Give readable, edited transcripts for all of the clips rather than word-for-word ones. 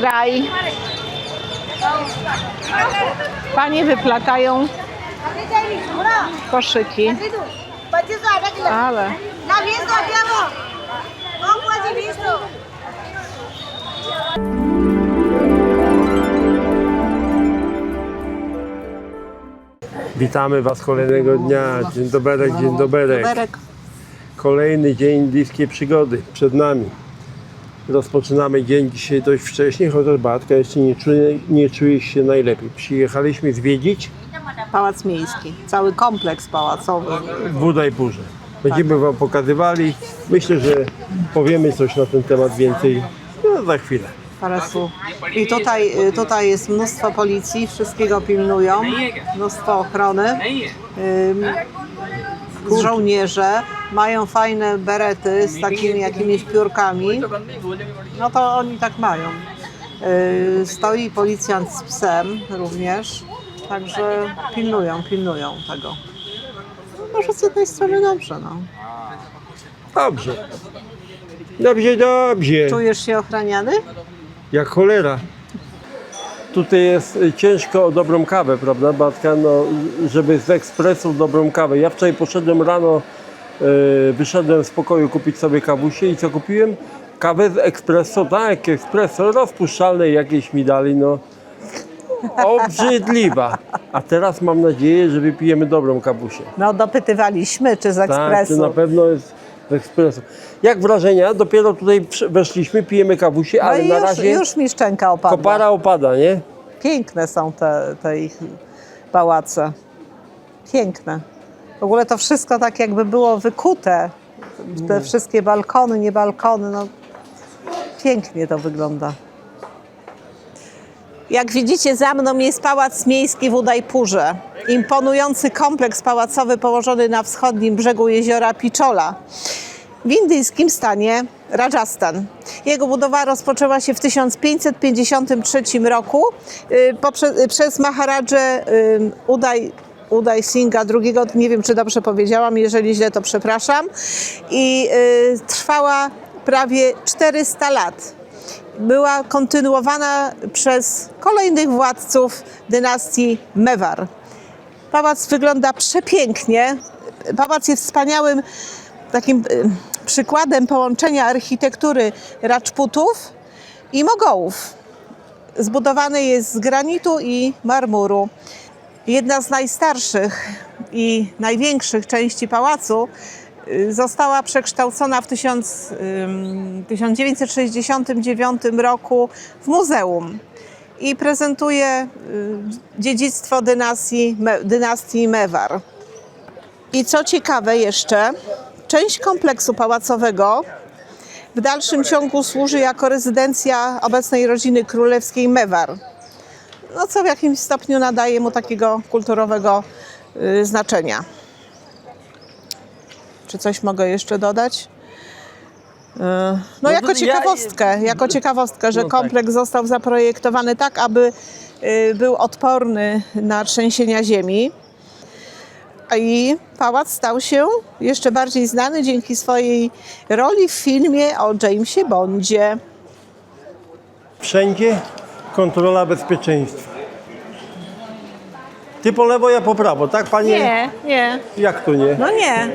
kraj. Panie wyplatają koszyki. Ale witamy Was kolejnego dnia. Dzień dobry, dzień dobry. Kolejny dzień bliskiej przygody przed nami. Rozpoczynamy dzień dzisiaj dość wcześnie, chociaż Beatka jeszcze nie czuje się najlepiej. Przyjechaliśmy zwiedzić Pałac Miejski, cały kompleks pałacowy. w Udajpurze. Będziemy Wam pokazywali. Myślę, że powiemy coś na ten temat więcej za chwilę. Parę słów. I tutaj jest mnóstwo policji, wszystkiego pilnują, mnóstwo ochrony. Żołnierze mają fajne berety z takimi jakimiś piórkami. No to oni tak mają. Stoi policjant z psem również, także pilnują tego. No, może z jednej strony dobrze, no. Dobrze. Dobrze. Czujesz się ochraniany? Jak cholera. Tutaj jest ciężko o dobrą kawę, prawda, Batka? No, żeby z ekspresu dobrą kawę. Ja wczoraj poszedłem rano, wyszedłem z pokoju kupić sobie kawusie i co kupiłem? Kawę z ekspreso, tak, ekspreso, rozpuszczalnej jakiejś mi dali, no. Obrzydliwa. A teraz mam nadzieję, że wypijemy dobrą kawusię. No dopytywaliśmy, czy z Tak, ekspresu. to na pewno jest z ekspresu. Jak wrażenia? Dopiero tutaj weszliśmy, pijemy kawusię, No ale i na razie już mi szczęka opadła. kopara opada, nie? Piękne są te ich pałace. Piękne. W ogóle to wszystko tak jakby było wykute. Te wszystkie balkony, nie balkony. No, pięknie to wygląda. Jak widzicie, za mną jest Pałac Miejski w Udajpurze. Imponujący kompleks pałacowy położony na wschodnim brzegu jeziora Piczola w indyjskim stanie Rajasthan. Jego budowa rozpoczęła się w 1553 roku przez Maharadżę Uday Singha II, nie wiem czy dobrze powiedziałam, jeżeli źle to przepraszam, i trwała prawie 400 lat. Była kontynuowana przez kolejnych władców dynastii Mewar. Pałac wygląda przepięknie. Pałac jest wspaniałym takim przykładem połączenia architektury Rajputów i Mogołów. Zbudowany jest z granitu i marmuru. Jedna z najstarszych i największych części pałacu została przekształcona w 1969 roku w muzeum i prezentuje dziedzictwo dynastii Mewar. I co ciekawe jeszcze, część kompleksu pałacowego w dalszym ciągu służy jako rezydencja obecnej rodziny królewskiej Mewar. No co w jakimś stopniu nadaje mu takiego kulturowego znaczenia. Czy coś mogę jeszcze dodać? No jako ciekawostkę, że kompleks został zaprojektowany tak, aby był odporny na trzęsienia ziemi. I pałac stał się jeszcze bardziej znany dzięki swojej roli w filmie o Jamesie Bondzie. Wszędzie kontrola bezpieczeństwa. Ty po lewo, ja po prawo, tak panie? Nie. Jak to nie? No nie.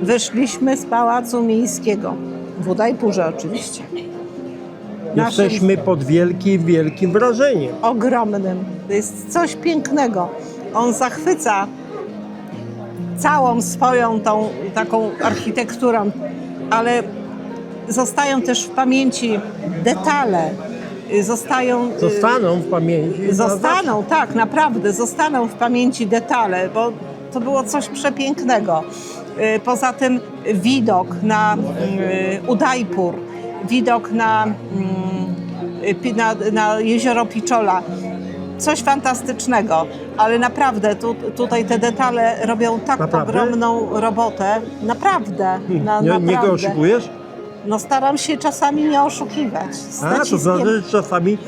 Wyszliśmy z Pałacu Miejskiego. W Udajpurze oczywiście. Naszym Jesteśmy pod wielkim wrażeniem. ogromnym. To jest coś pięknego. On zachwyca całą swoją tą taką architekturą, ale zostają też w pamięci detale. Zostaną w pamięci. Zostaną, tak, naprawdę, zostaną w pamięci detale, bo to było coś przepięknego. Poza tym widok na Udajpur, widok na jezioro Piczola, coś fantastycznego, ale naprawdę tutaj te detale robią tak Naprawdę? ogromną robotę. Naprawdę, Nie naprawdę. go oszukujesz? No staram się czasami nie oszukiwać. A, to znaczy, że czasami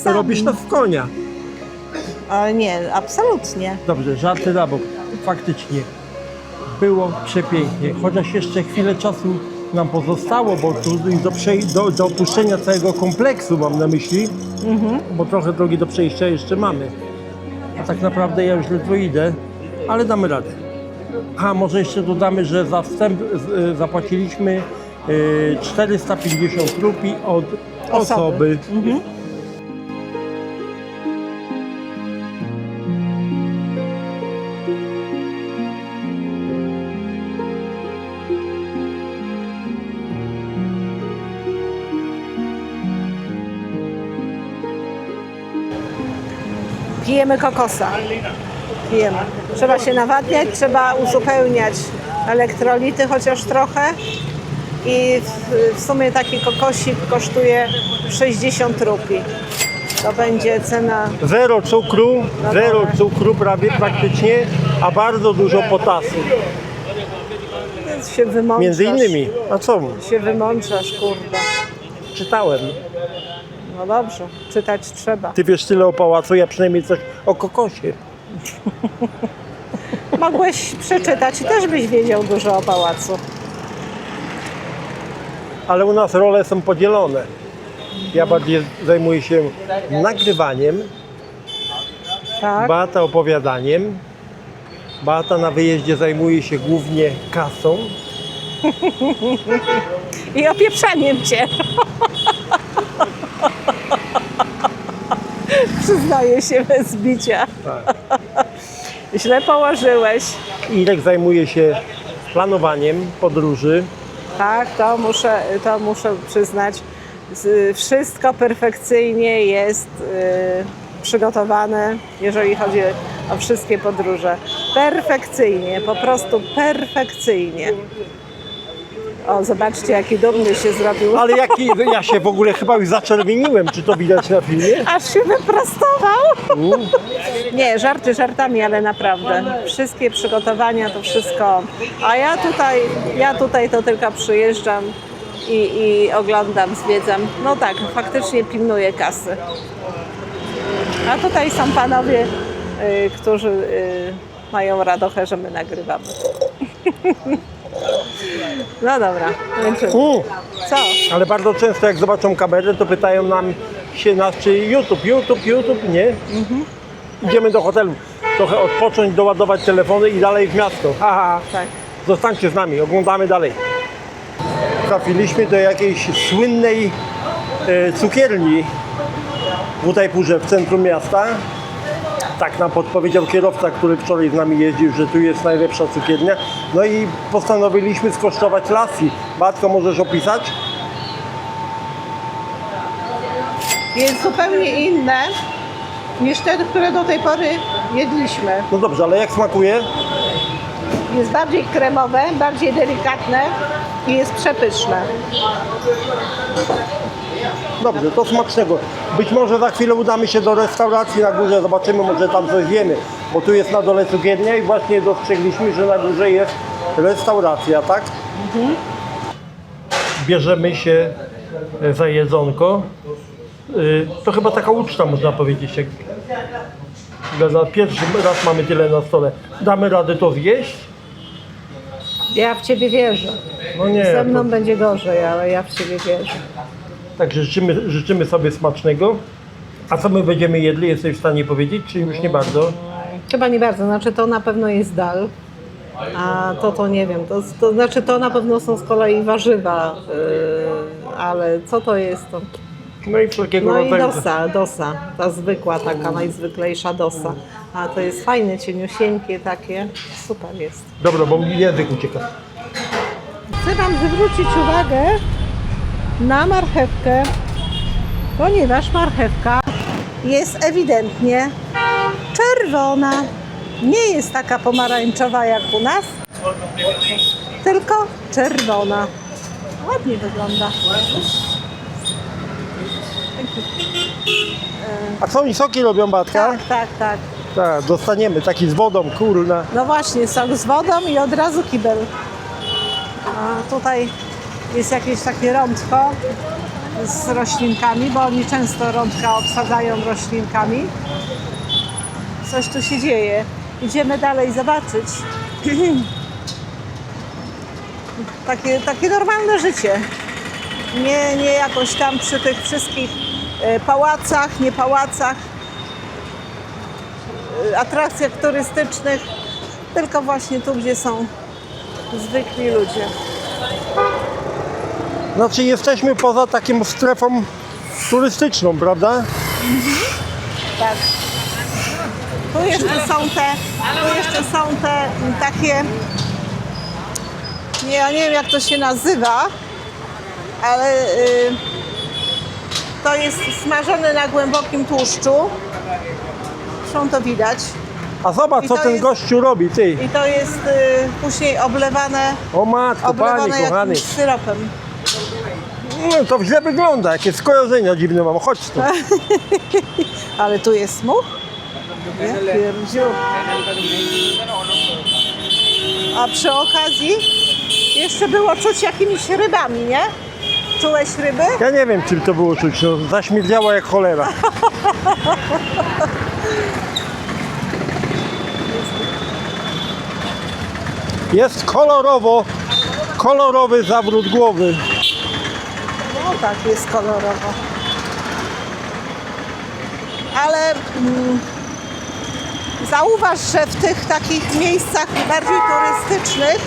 robisz nas w konia. Ale nie, absolutnie. Dobrze, żarty na bok. Faktycznie było przepięknie. Chociaż jeszcze chwilę czasu nam pozostało, bo tu do opuszczenia całego kompleksu mam na myśli, bo trochę drogi do przejścia jeszcze mamy. A tak naprawdę ja już ledwo idę, ale damy radę. A może jeszcze dodamy, że za wstęp zapłaciliśmy 450 rupii od osoby. Pijemy kokosa. Pijemy. Trzeba się nawadniać, trzeba uzupełniać elektrolity chociaż trochę. I w sumie taki kokosik kosztuje 60 rupii. To będzie cena. Zero cukru prawie praktycznie, a bardzo dużo potasu. Więc się wymądrzasz. Między innymi, a co? Się wymądrzasz, kurde. Czytałem. No dobrze, czytać trzeba. Ty wiesz tyle o pałacu, ja przynajmniej coś o kokosie. Mogłeś przeczytać i też byś wiedział dużo o pałacu. Ale u nas role są podzielone. Ja bardziej zajmuję się nagrywaniem, Tak? Beata opowiadaniem. Beata na wyjeździe zajmuje się głównie kasą. I opieprzaniem cię. Przyznaję się bez bicia. Tak. Źle położyłeś. Irek zajmuje się planowaniem podróży. Tak, to muszę przyznać. Wszystko perfekcyjnie jest przygotowane, jeżeli chodzi o wszystkie podróże. Perfekcyjnie, po prostu perfekcyjnie. O, zobaczcie, jaki dumny się zrobił. Ale ja się w ogóle chyba już zaczerwieniłem, czy to widać na filmie? Aż się wyprostował. Nie, żarty żartami, ale naprawdę. Wszystkie przygotowania, to wszystko. A ja tutaj to tylko przyjeżdżam i oglądam, zwiedzam. No tak, faktycznie pilnuję kasy. A tutaj są panowie, którzy mają radochę, że my nagrywamy. No dobra, kończymy. Co? Ale bardzo często jak zobaczą kamerę, to pytają nas, czy YouTube, nie? Idziemy do hotelu, trochę odpocząć, doładować telefony i dalej w miasto. Haha, Tak. zostańcie z nami, oglądamy dalej. Trafiliśmy do jakiejś słynnej cukierni w Udajpurze, w centrum miasta. Tak nam podpowiedział kierowca, który wczoraj z nami jeździł, że tu jest najlepsza cukiernia. No i postanowiliśmy skosztować lassi. Batko, możesz opisać? Jest zupełnie inne niż te, które do tej pory jedliśmy. No dobrze, ale jak smakuje? Jest bardziej kremowe, bardziej delikatne i jest przepyszne. Dobrze, to smacznego. Być może za chwilę udamy się do restauracji na górze, zobaczymy, może tam coś zjemy. Bo tu jest na dole cukiernia i właśnie dostrzegliśmy, że na górze jest restauracja, tak? Bierzemy się za jedzonko. To chyba taka uczta, można powiedzieć. Jak za pierwszy raz mamy tyle na stole. Damy radę to zjeść? Ja w Ciebie wierzę. No nie. Ze mną To... będzie gorzej, ale ja w Ciebie wierzę. Także życzymy sobie smacznego. A co my będziemy jedli? Jesteś w stanie powiedzieć, czy już nie bardzo? Chyba nie bardzo, znaczy to na pewno jest dal. A to nie wiem, to znaczy to na pewno są z kolei warzywa, ale co to jest to? No i wszelkiego No i rodzaju. dosa, ta zwykła, taka najzwyklejsza dosa. A to jest fajne, cieniusieńkie takie, super jest. Dobra, bo mi język ucieka. Chcę Wam zwrócić uwagę na marchewkę, ponieważ marchewka jest ewidentnie czerwona. Nie jest taka pomarańczowa jak u nas, tylko czerwona. Ładnie wygląda. A co oni soki robią, Batka? Tak. Tak, dostaniemy, taki z wodą, kurna. No właśnie, sok z wodą i od razu kibel. A tutaj jest jakieś takie rądko z roślinkami, bo oni często rądka obsadzają roślinkami. Coś tu się dzieje. Idziemy dalej zobaczyć. Takie normalne życie. Nie jakoś tam przy tych wszystkich pałacach, nie pałacach, atrakcjach turystycznych, tylko właśnie tu, gdzie są zwykli ludzie. Znaczy jesteśmy poza taką strefą turystyczną, prawda? Tak. Tu jeszcze są te takie, ja nie wiem jak to się nazywa, ale to jest smażone na głębokim tłuszczu. Zresztą to widać. A zobacz, I co to ten jest- gościu robi, ty. I to jest później oblewane O matko, panie kochany. jakimś syropem. No, to źle wygląda, jakie skojarzenia dziwne mam. Chodź tu. Ale tu jest much? Nie, pierdziu. A przy okazji jeszcze było czuć jakimiś rybami, nie? Czułeś ryby? Ja nie wiem, czym to było czuć. No, zaśmierdziało jak cholera. Jest kolorowo, kolorowy zawrót głowy. No tak, jest kolorowo. Ale zauważ, że w tych takich miejscach bardziej turystycznych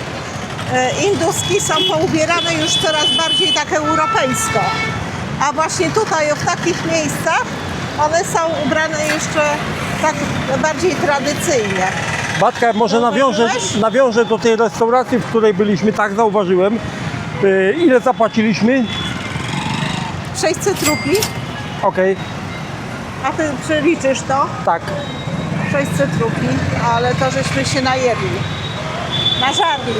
induski są poubierane już coraz bardziej tak europejsko. A właśnie tutaj, w takich miejscach, one są ubrane jeszcze tak bardziej tradycyjnie. Batka, może Zauważyłeś? nawiążę do tej restauracji, w której byliśmy, tak zauważyłem. Ile zapłaciliśmy? 600 rupii, Okej, a ty przeliczysz to? tak. 600 rupii, ale to żeśmy się najedli. Nażarli.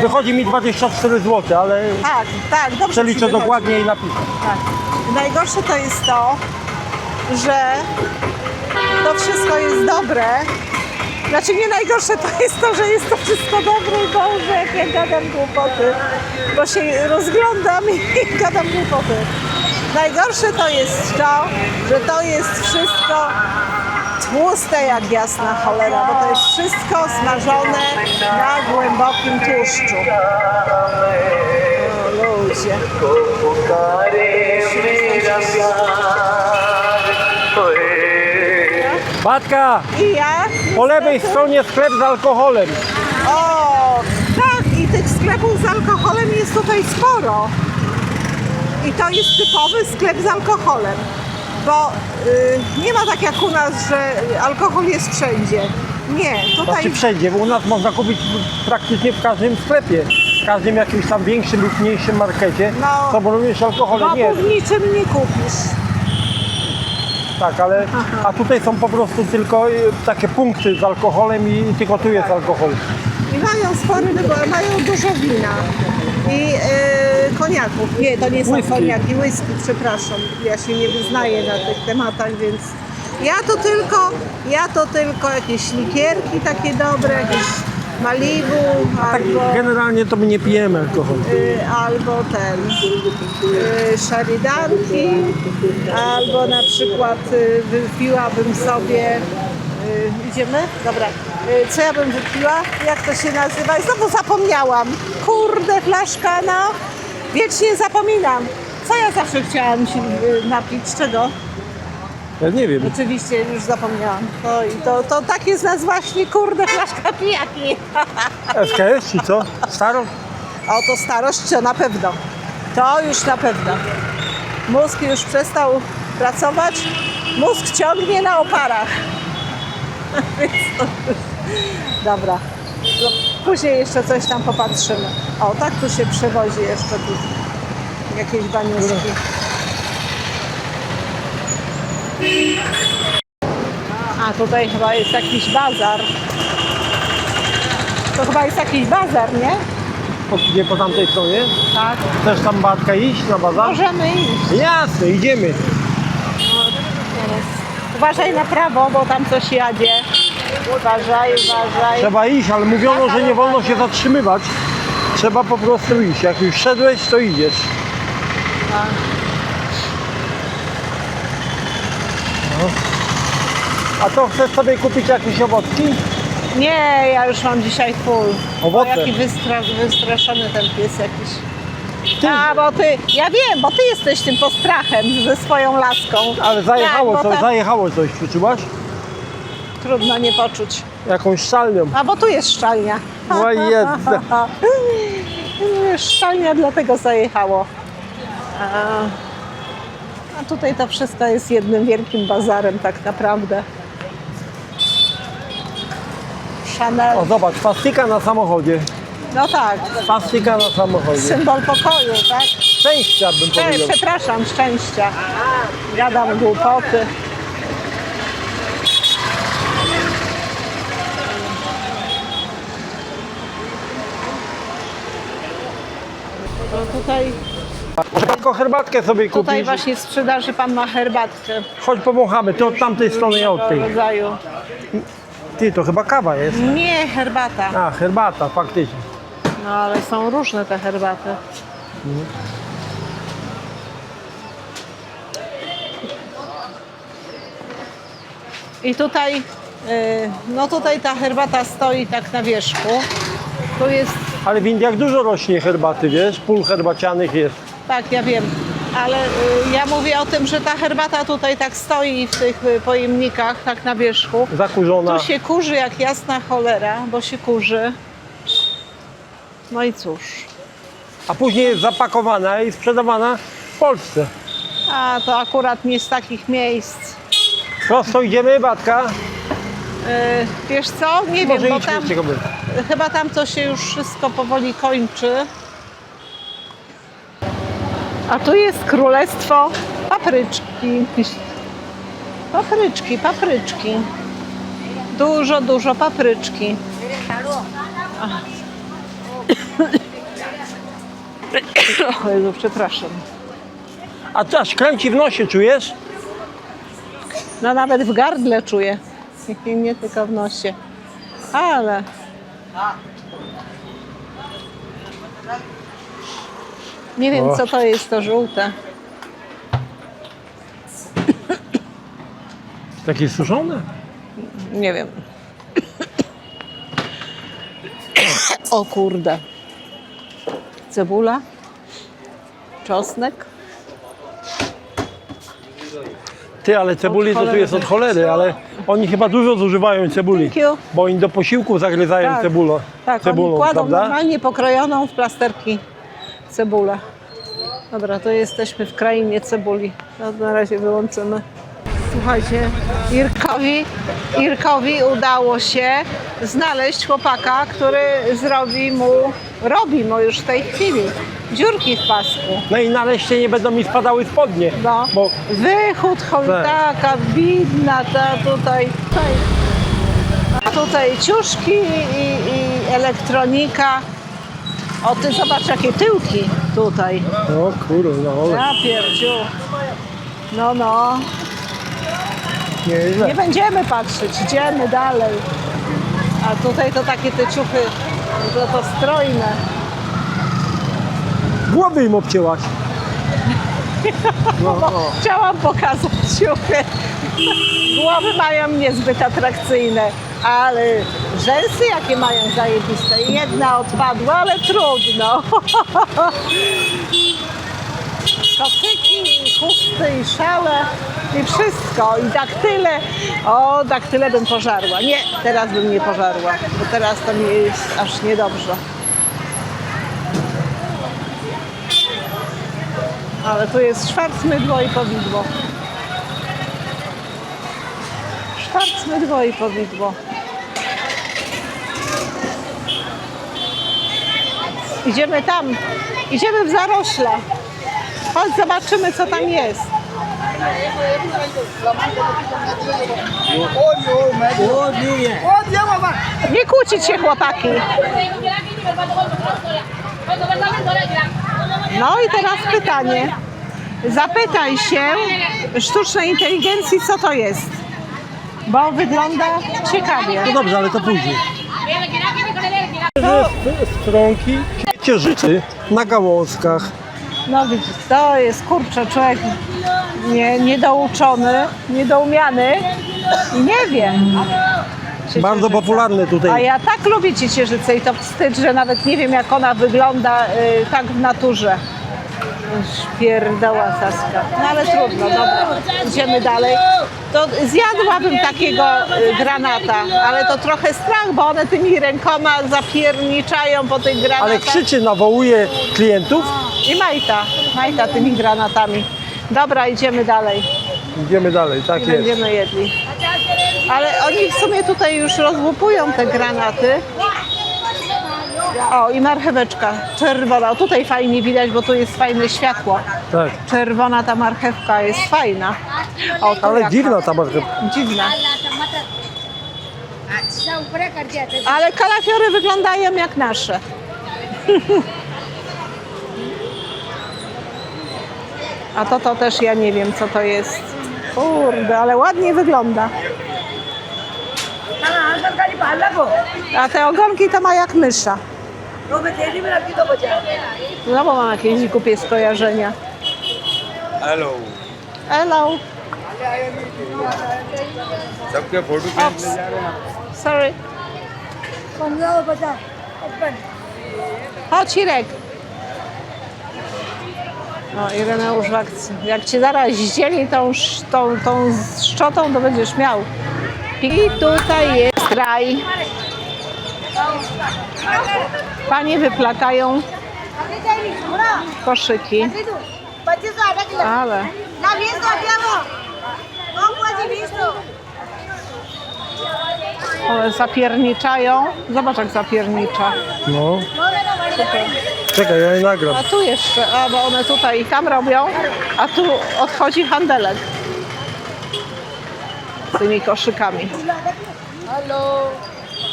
Wychodzi mi 24 zł, ale Tak, dobrze przeliczę ci wychodzi. dokładnie i napiszę. Tak. Najgorsze to jest to, że to wszystko jest dobre. Znaczy nie najgorsze to jest to, że jest to wszystko dobre i Boże, jak ja gadam głupoty. Bo się rozglądam i gadam głupoty. Najgorsze to jest to, że to jest wszystko tłuste jak jasna cholera, bo to jest wszystko smażone na głębokim tłuszczu. O ludzie. Batka, I ja? po lewej stronie sklep z alkoholem. O, tak, i tych sklepów z alkoholem jest tutaj sporo. I to jest typowy sklep z alkoholem, bo nie ma tak jak u nas, że alkohol jest wszędzie. Nie, tutaj Znaczy wszędzie, bo u nas można kupić praktycznie w każdym sklepie. W każdym jakimś tam większym lub mniejszym markecie. No. Są również alkohole. no, Nie, w niczym nie kupisz. tak, ale a tutaj są po prostu tylko takie punkty z alkoholem i tylko tu jest alkohol. I mają spory wybór, mają dużo wina i koniaków. Nie, to nie są Whisky. koniaki, whisky, przepraszam. Ja się nie wyznaję na tych tematach, więc ja to tylko jakieś likierki takie dobre, jakieś Malibu Tak, generalnie to my nie pijemy alkoholu. albo szaridanki, albo na przykład wypiłabym sobie, idziemy? Dobra. Co ja bym wypiła? Jak to się nazywa? I znowu zapomniałam. Kurde, flaszka, no. Wiecznie zapominam. Co ja zawsze chciałam się napić? Czego? Ja nie wiem. Oczywiście, już zapomniałam. To tak jest nas właśnie, kurde, flaszka pijaki. SKS czy co? Staro? O, to starość, to na pewno. To już na pewno. Mózg już przestał pracować. Mózg ciągnie na oparach. Więc to już... Dobra. No, później jeszcze coś tam popatrzymy. O, tak tu się przewozi jeszcze tu. Jakieś baniuszki. A tutaj chyba jest jakiś bazar. To chyba jest jakiś bazar, nie? Nie po tamtej stronie? Tak. Chcesz tam, Bartka, iść na bazar? Możemy iść. Jasne, idziemy. Uważaj na prawo, bo tam coś jadzie. Uważaj, uważaj. Trzeba iść, ale mówiono, że nie wolno się zatrzymywać. Trzeba po prostu iść. Jak już szedłeś, to idziesz. No. A to chcesz sobie kupić jakieś owocki? Nie, ja już mam dzisiaj full. Owoce. O, jaki wystraszony ten pies jakiś. Ty. A, bo ty, ja wiem, bo ty jesteś tym postrachem ze swoją laską. Ale zajechało, Tak, bo zajechało coś, przeczułaś? Trudno nie poczuć. Jakąś szalnią. A, bo tu jest szczalnia. No jedna. Szczalnia dlatego zajechało. A tutaj to wszystko jest jednym wielkim bazarem tak naprawdę. Chanel. O, zobacz, pastyka na samochodzie. No tak, Pastyka na samochodzie. symbol pokoju, tak? Szczęścia bym powiedział. Przepraszam, szczęścia. Gadam głupoty. No tutaj Tylko herbatkę sobie Tutaj kupisz. właśnie w sprzedaży pan ma herbatkę Chodź powąchamy, ty od tamtej strony, ja od tej. rodzaju. Ty, to chyba kawa jest. Nie, herbata. A, herbata, faktycznie. No ale są różne te herbaty. I tutaj, no tutaj ta herbata stoi tak na wierzchu. Tu jest, Ale w Indiach dużo rośnie herbaty, wiesz? Pól herbacianych jest. tak ja wiem, ale ja mówię o tym, że ta herbata tutaj tak stoi w tych pojemnikach, tak na wierzchu. Zakurzona. Tu się kurzy jak jasna cholera, bo się kurzy. No i cóż. A później jest zapakowana i sprzedawana w Polsce. A to akurat nie z takich miejsc. Prosto idziemy, Batka? Wiesz co? Nie Może wiem, bo idźmy tam z tego by. chyba tam to się już wszystko powoli kończy. A tu jest królestwo papryczki. Papryczki. Dużo papryczki. O Jezu, przepraszam. A co, aż kręci w nosie, czujesz? No nawet w gardle czuję. Nie tylko w nosie. Ale... Nie wiem, co to jest to żółte. Takie suszone? Nie wiem. O kurde. Cebula. Czosnek. Ty, ale cebuli to tu cholery. jest od cholery, ale oni chyba dużo zużywają cebuli. Thank you. Bo oni do posiłku zagryzają Tak. cebulą, Tak, cebulą, oni kładą prawda? normalnie pokrojoną w plasterki cebulę. Dobra, to jesteśmy w krainie cebuli. No, na razie wyłączymy. Słuchajcie, Irkowi udało się znaleźć chłopaka, który robi mu już w tej chwili dziurki w pasku. No i nareszcie nie będą mi spadały spodnie. No. Bo Wychód, taka widna, ta tutaj ciuszki i elektronika. O, ty zobacz jakie tyłki tutaj. o kurde, no ale Ja pierdziu. No. nieźle. Nie będziemy patrzeć, idziemy dalej. A tutaj to takie te ciuchy, to strojne. Głowy im obcięłaś. Bo chciałam pokazać ciuchy. Głowy mają niezbyt atrakcyjne, ale rzęsy jakie mają zajebiste. Jedna odpadła, ale trudno. Kocyki, i chusty, i szale, i wszystko, i daktyle. O, daktyle bym pożarła. Nie, teraz bym nie pożarła, bo teraz to mi jest aż niedobrze. Ale tu jest szwarcmydło i powidło. Szwarcmydło i powidło. Idziemy tam, idziemy w zarośla. Chodź, zobaczymy, co tam jest. Nie kłócić się, chłopaki. No i teraz pytanie. Zapytaj się sztucznej inteligencji, co to jest. Bo wygląda ciekawie. No dobrze, ale to później. Stronki, ciecierzycy na gałązkach. No widzisz, to jest, kurczę, człowiek niedouczony, niedoumiany i nie wie. Bardzo popularne A tutaj. ja tak lubię ciecierzycę i to wstyd, że nawet nie wiem, jak ona wygląda tak w naturze. Pierdoła Saska. No ale trudno, dobra. Idziemy dalej. To zjadłabym takiego granata, ale to trochę strach, bo one tymi rękoma zapierniczają po tych granatach. Ale krzyczy, nawołuje klientów. I Majta tymi granatami. Dobra, idziemy dalej. Idziemy dalej, tak jest. Będziemy jedli. Ale oni w sumie tutaj już rozłupują te granaty. O, i marcheweczka czerwona. O, tutaj fajnie widać, bo tu jest fajne światło. Tak. Czerwona ta marchewka jest fajna. O, tu Ale jaka. dziwna ta marchewka. Dziwna. टमाटर अच्छा ऊपर कर दिया था Ale kalafiory wyglądają jak nasze. A to też ja nie wiem, co to jest. Kurde, ale ładnie wygląda. A te ogonki to ma jak mysza. No bo mam jakieś głupie skojarzenia. Hello Hello. सबके photo Oops. Sorry. 15 बचा open Chodź, Irek. No, Ireneusz w akcji. Jak cię zaraz zdzieli tą szczotą, to będziesz miał. I tutaj jest raj. Panie wyplatają koszyki, 25 आधा kilo ale ना 20 तो दिया वो बुआ जी 20 तो one zapierniczają. Zobacz, jak zapiernicza. No. Czekaj, ja je nagram. A tu jeszcze, bo one tutaj i tam robią, a tu odchodzi handelek z tymi koszykami.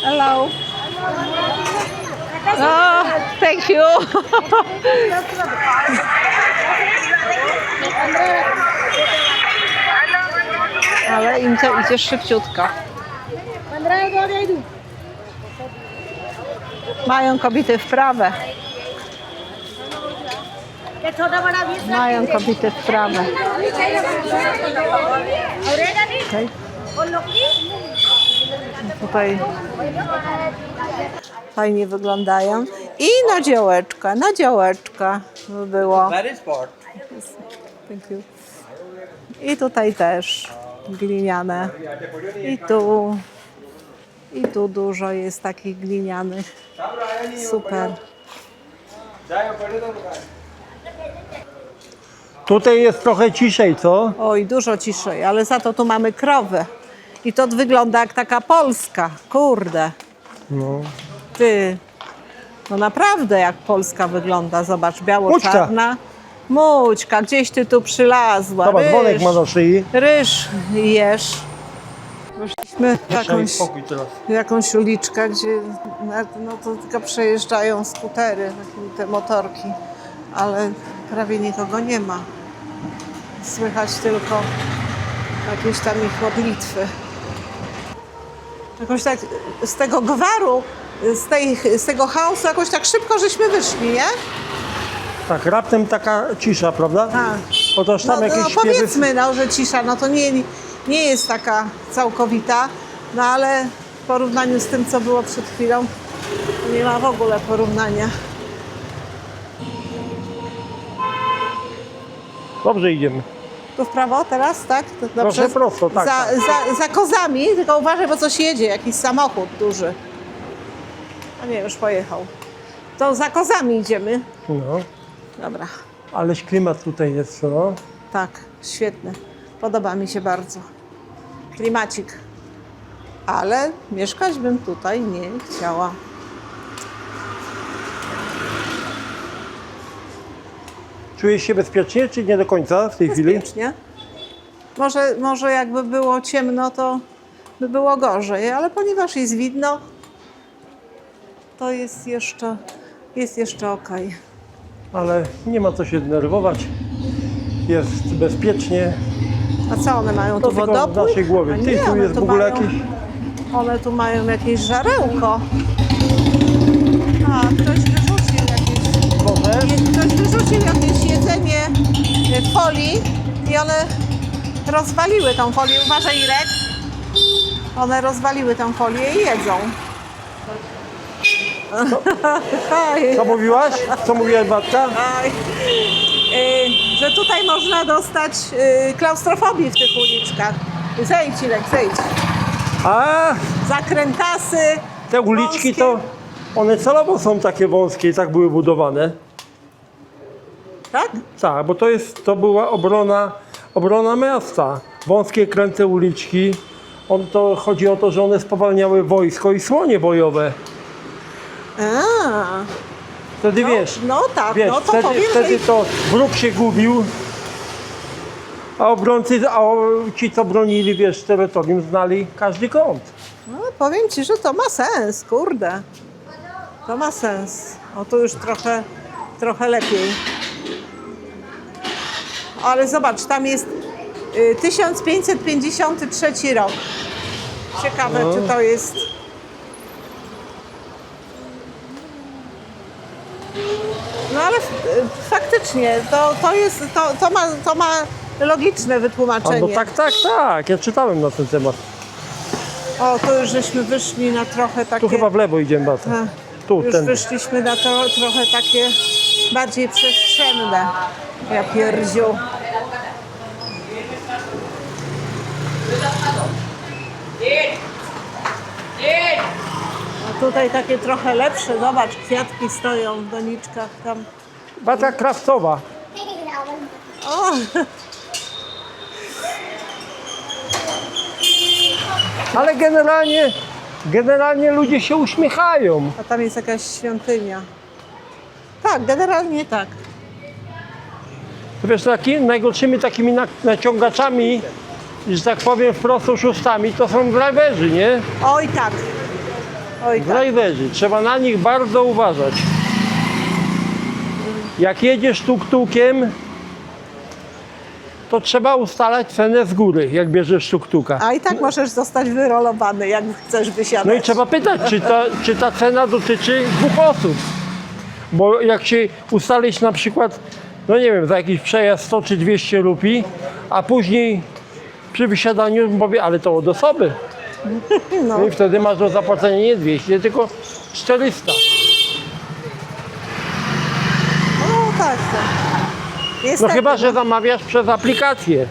Hello. Oh, thank you. Ale im to idzie szybciutko. 15 को दे दूं Mają kobiety wprawę. ये छोटा बड़ा 20 Mają kobiety wprawę. और रहेगा नहीं Okej. और लौकी Tutaj fajnie wyglądają. I nadziałeczka by było. Very spot Thank you. I tutaj też gliniane. I tu dużo jest takich glinianych. Super. Tutaj jest trochę ciszej, co? Oj, dużo ciszej, ale za to tu mamy krowę. I to wygląda jak taka Polska. Kurde. No. Ty. No naprawdę jak Polska wygląda. Zobacz, biało-czarna. Mućka, gdzieś ty tu przylazła. Zobacz, dzwonek ma na szyi. Ryż jesz. Weszliśmy w Daj spokój teraz. jakąś uliczkę, gdzie no to tylko przejeżdżają skutery, te motorki, ale prawie nikogo nie ma. Słychać tylko jakieś tam ich modlitwy. Jakoś tak z tego gwaru, z tego chaosu jakoś tak szybko żeśmy wyszli, nie? Tak, raptem taka cisza, prawda? Tak. Otóż tam No, jakieś no śpiewy. powiedzmy, no, że cisza, no to nie jest taka całkowita, no ale w porównaniu z tym, co było przed chwilą, to nie ma w ogóle porównania. Dobrze idziemy. Tu w prawo teraz, tak? To Proszę prosto, tak, tak. Za kozami, tylko uważaj, bo coś jedzie, jakiś samochód duży. A nie, już pojechał. To za kozami idziemy. No. Dobra, Aleś klimat tutaj jest, no. tak, świetny. Podoba mi się bardzo. Klimacik. Ale mieszkać bym tutaj nie chciała. Czujesz się bezpiecznie, czy nie do końca w tej chwili? Bezpiecznie. Może jakby było ciemno, to by było gorzej, ale ponieważ jest widno, to jest jeszcze okej. Ale nie ma co się denerwować. Jest bezpiecznie. A co one mają To tu tylko w wodopój? naszej głowie. A Ty, nie, tu one jest w ogóle mają- jakieś... One tu mają jakieś żarełko. A, ktoś wyrzucił jakieś jedzenie w folii i one rozwaliły tą folię. Uważaj, Irek. One rozwaliły tą folię i jedzą. Co mówiłaś? Co mówiła babka? Aj. Że tutaj można dostać klaustrofobii w tych uliczkach. Zejdź, Irek, zejdź. A, Zakrętasy. te uliczki wąskie. to... One celowo są takie wąskie i tak były budowane. Tak? Tak, bo to była obrona miasta. Wąskie, kręte uliczki. Chodzi o to, że one spowalniały wojsko i słonie bojowe. A, Wtedy wiesz, no tak, wiesz no to powiem, wtedy że... to wróg się gubił, ci co bronili, wiesz, terytorium znali każdy kąt. No, powiem Ci, że to ma sens, kurde. To ma sens. O, tu już trochę lepiej. Ale zobacz, tam jest 1553 rok. Ciekawe, czy to jest... No ale faktycznie, to ma logiczne A wytłumaczenie. no tak, ja czytałem na ten temat. O, tu już żeśmy wyszli na trochę takie... Tu chyba w lewo idziemy, Bata. A, Tu, już ten. wyszliśmy na trochę takie bardziej przestrzenne. Ja pierdziu. A tutaj takie trochę lepsze, zobacz, kwiatki stoją w doniczkach tam. Bata krawcowa. O, Ale generalnie ludzie się uśmiechają. a tam jest jakaś świątynia. Tak, generalnie tak. Wiesz, najgorszymi takimi naciągaczami, że tak powiem wprost oszustami, to są driverzy, nie? Oj tak. Oj tak. Driverzy. Trzeba na nich bardzo uważać. Jak jedziesz tuk-tukiem, to trzeba ustalać cenę z góry, jak bierzesz tuk-tuka. A i tak możesz zostać wyrolowany, jak chcesz wysiadać. No i trzeba pytać, czy ta cena dotyczy dwóch osób. Bo jak się ustalić na przykład, no nie wiem, za jakiś przejazd 100 czy 200 rupii, a później przy wysiadaniu powie, ale to od osoby. No. No i wtedy masz do zapłacenia nie 200, tylko 400. No tak. To. No Niestety, chyba, że zamawiasz przez aplikację,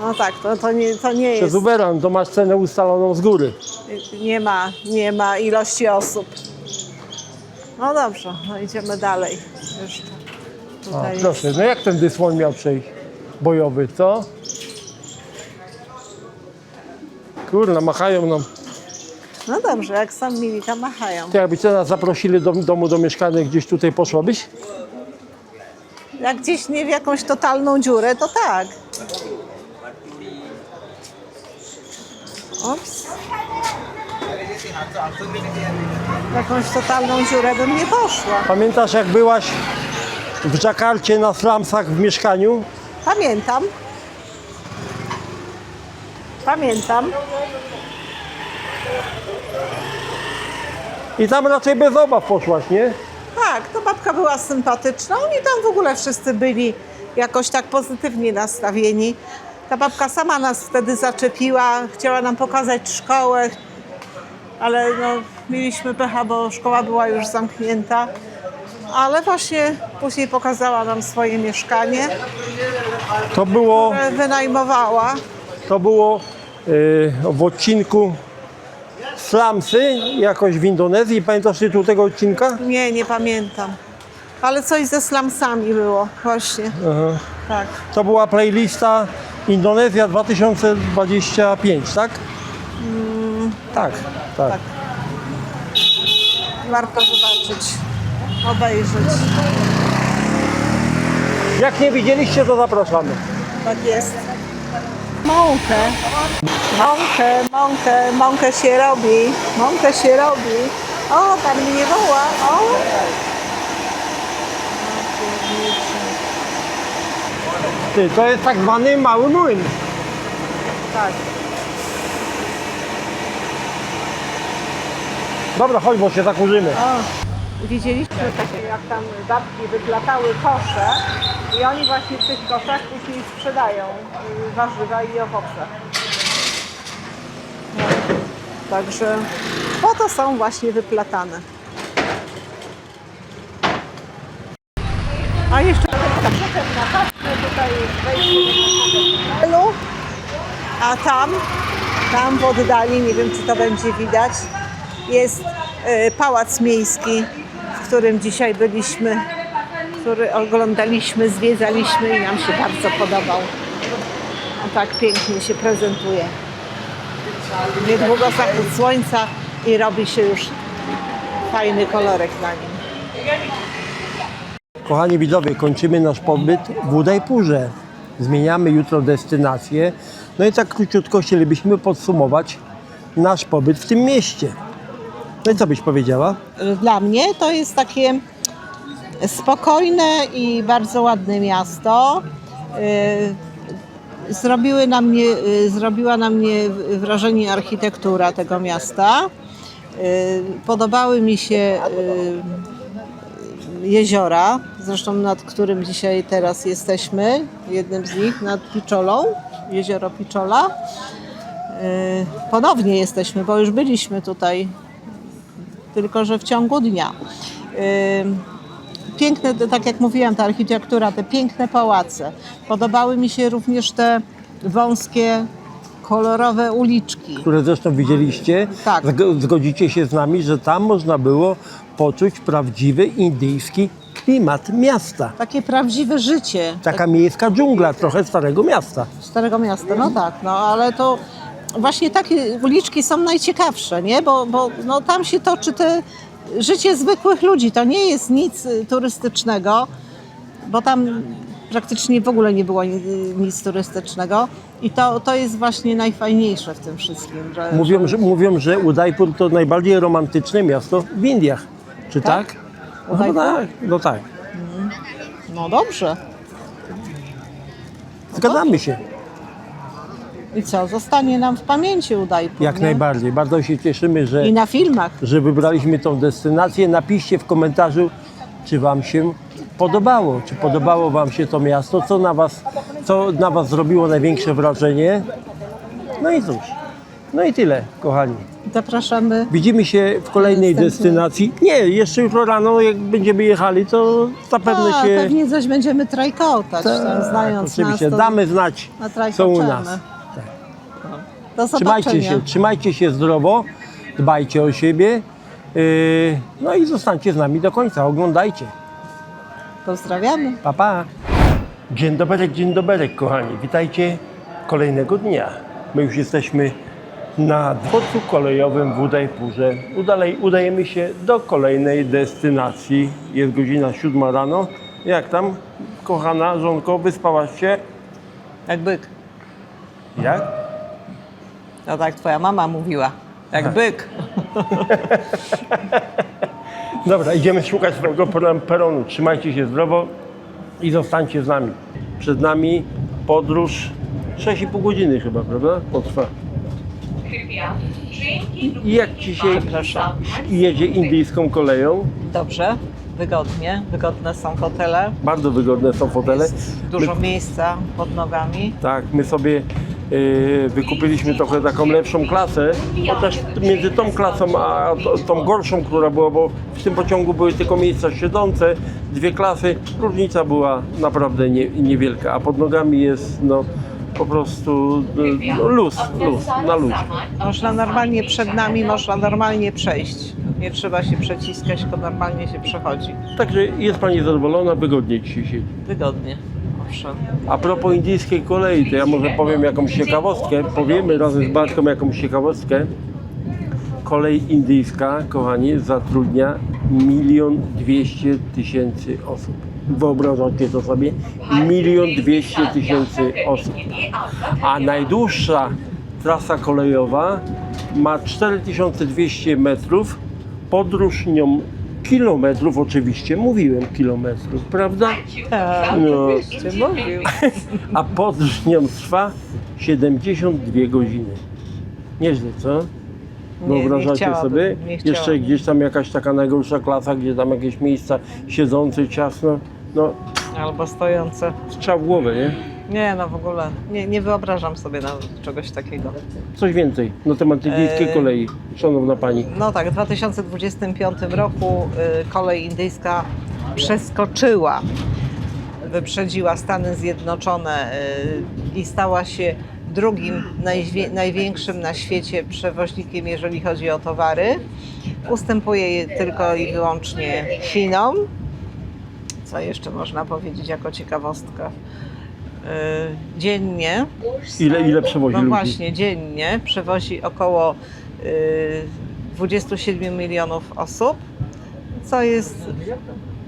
No tak, to nie przez jest. Ubera, no to masz cenę ustaloną z góry. Nie ma ilości osób. No dobrze, no idziemy dalej. Jeszcze. A, Tutaj proszę, no jak ten dysłoń miał przejść? Bojowy, co? Kurna, machają nam. No dobrze, jak są mili, to machają. To jakby cię nas zaprosili do domu do mieszkania, gdzieś tutaj poszłabyś? Jak gdzieś nie w jakąś totalną dziurę, to tak. Ops. W jakąś totalną dziurę bym nie poszła. Pamiętasz, jak byłaś w Dżakarcie na slumsach w mieszkaniu? Pamiętam. Pamiętam. I tam raczej bez obaw poszłaś, nie? Tak, to babka była sympatyczna. Oni tam w ogóle wszyscy byli jakoś tak pozytywnie nastawieni. Ta babka sama nas wtedy zaczepiła, chciała nam pokazać szkołę, ale no, mieliśmy pecha, bo szkoła była już zamknięta. ale właśnie później pokazała nam swoje mieszkanie, To było, które wynajmowała. w odcinku Slumsy, jakoś w Indonezji. Pamiętasz tytuł tego odcinka? Nie, nie pamiętam. Ale coś ze slumsami było, właśnie. Aha. Tak. To była playlista Indonezja 2025, tak? Tak, tak. tak. Warto zobaczyć, obejrzeć. Jak nie widzieliście, to zapraszamy. Tak jest. Mąkę się robi. Mąkę się robi. O, pan mnie woła. O. Ty, to jest tak zwany mały młyn. Tak. Dobra, chodź, bo się zakurzymy. Widzieliśmy takie, jak tam babki wyplatały kosze i oni właśnie w tych koszach później sprzedają warzywa i owoce. No. Także po to są właśnie wyplatane. A jeszcze na chacie tutaj wejście do hotelu, a tam w oddali, nie wiem czy to będzie widać, jest pałac miejski, w którym dzisiaj byliśmy, który oglądaliśmy, zwiedzaliśmy i nam się bardzo podobał. On tak pięknie się prezentuje. Niedługo zachód słońca i robi się już fajny kolorek na nim. Kochani widzowie, kończymy nasz pobyt w Udaipurze. Zmieniamy jutro destynację. No i tak króciutko chcielibyśmy podsumować nasz pobyt w tym mieście. No i co byś powiedziała? Dla mnie to jest takie spokojne i bardzo ładne miasto. Zrobiła na mnie wrażenie architektura tego miasta. Podobały mi się jeziora, zresztą nad którym dzisiaj teraz jesteśmy, jednym z nich, nad Piczolą, jezioro Piczola. Ponownie jesteśmy, bo już byliśmy tutaj, tylko że w ciągu dnia. Piękne, tak jak mówiłam, ta architektura, te piękne pałace. Podobały mi się również te wąskie, kolorowe uliczki. Które zresztą widzieliście. Tak. Zgodzicie się z nami, że tam można było poczuć prawdziwy indyjski klimat miasta. Takie prawdziwe życie Taka miejska dżungla, trochę Starego Miasta. Starego Miasta. No tak, no ale to właśnie takie uliczki są najciekawsze, nie? Bo no, tam się toczy te życie zwykłych ludzi. To nie jest nic turystycznego, bo tam praktycznie w ogóle nie było nic turystycznego. I to jest właśnie najfajniejsze w tym wszystkim. Mówią, że Udaipur to najbardziej romantyczne miasto w Indiach. Czy tak? Tak? No chyba tak. No tak. No dobrze. Zgadzamy się. I co? Zostanie nam w pamięci Udaipur, Jak nie? najbardziej. Bardzo się cieszymy, I na filmach. że wybraliśmy tą destynację. Napiszcie w komentarzu, czy Wam się podobało. Czy podobało Wam się to miasto? Co na Was zrobiło największe wrażenie? No i cóż. No i tyle, kochani. Zapraszamy. Widzimy się w kolejnej Następny. destynacji. Nie, jeszcze jutro rano, jak będziemy jechali, to zapewne A, się... pewnie coś będziemy trajkotać, tam, znając oczywiście. nas. To Damy znać, co u nas. Do zobaczenia. Trzymajcie się zdrowo, dbajcie o siebie, no i zostańcie z nami do końca, oglądajcie. Pozdrawiamy. Pa, pa. Dzień dobry, kochani. Witajcie kolejnego dnia. My już jesteśmy na dworcu kolejowym w Udaipurze. Udajemy się do kolejnej destynacji. Jest godzina 7 rano. Jak tam, kochana żonko, wyspałaś się? Jak byk. Jak? No tak twoja mama mówiła. Jak byk. Dobra, idziemy szukać swojego peronu. Trzymajcie się zdrowo i zostańcie z nami. Przed nami podróż 6,5 godziny chyba, prawda? Potrwa. I jak Ci się jedzie indyjską koleją? Dobrze, wygodnie. Wygodne są hotele. Bardzo wygodne są fotele. Jest dużo miejsca pod nogami. Tak, my sobie Wykupiliśmy trochę taką lepszą klasę, chociaż między tą klasą a tą gorszą, która była, bo w tym pociągu były tylko miejsca siedzące, dwie klasy, różnica była naprawdę niewielka, a pod nogami jest no, po prostu luz, na luzie. Można normalnie przed nami, można normalnie przejść. Nie trzeba się przeciskać, tylko normalnie się przechodzi. Także jest Pani zadowolona, wygodnie dzisiaj siedzi. Wygodnie. Owszem. A propos indyjskiej kolei, to ja może powiem jakąś ciekawostkę, powiemy razem z Bartką jakąś ciekawostkę. Kolej indyjska, kochani, zatrudnia 1 200 000 osób. Wyobrażacie to sobie? 1 200 000 osób. A najdłuższa trasa kolejowa ma 4200 metrów, podróż nią kilometrów, oczywiście, mówiłem kilometrów, prawda? No. Oczywiście, mówił. A podróż nią trwa 72 godziny. Nieźle, co? Wyobrażacie chciałabym, sobie? nie Jeszcze chciałabym. gdzieś tam jakaś taka najgorsza klasa, gdzie tam jakieś miejsca siedzące ciasno, no Albo stojące. strzał w głowę, nie? Nie, no w ogóle. Nie wyobrażam sobie czegoś takiego. Coś więcej na temat indyjskiej kolei, szanowna Pani. No tak, w 2025 roku kolej indyjska przeskoczyła, wyprzedziła Stany Zjednoczone i stała się drugim największym na świecie przewoźnikiem, jeżeli chodzi o towary. Ustępuje tylko i wyłącznie Chinom. Co jeszcze można powiedzieć jako ciekawostka? Dziennie, Ile przewozi no ludzi? właśnie, dziennie przewozi około 27 milionów osób, co jest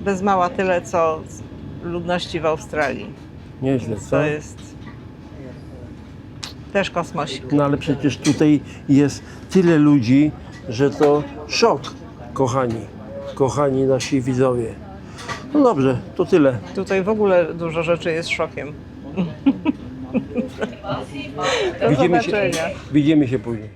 bez mała tyle, co ludności w Australii. Nieźle, co? To jest też kosmosik. No ale przecież tutaj jest tyle ludzi, że to szok, kochani nasi widzowie. No dobrze, to tyle. Tutaj w ogóle dużo rzeczy jest szokiem. Do Widzimy zobaczenia. widzimy się później.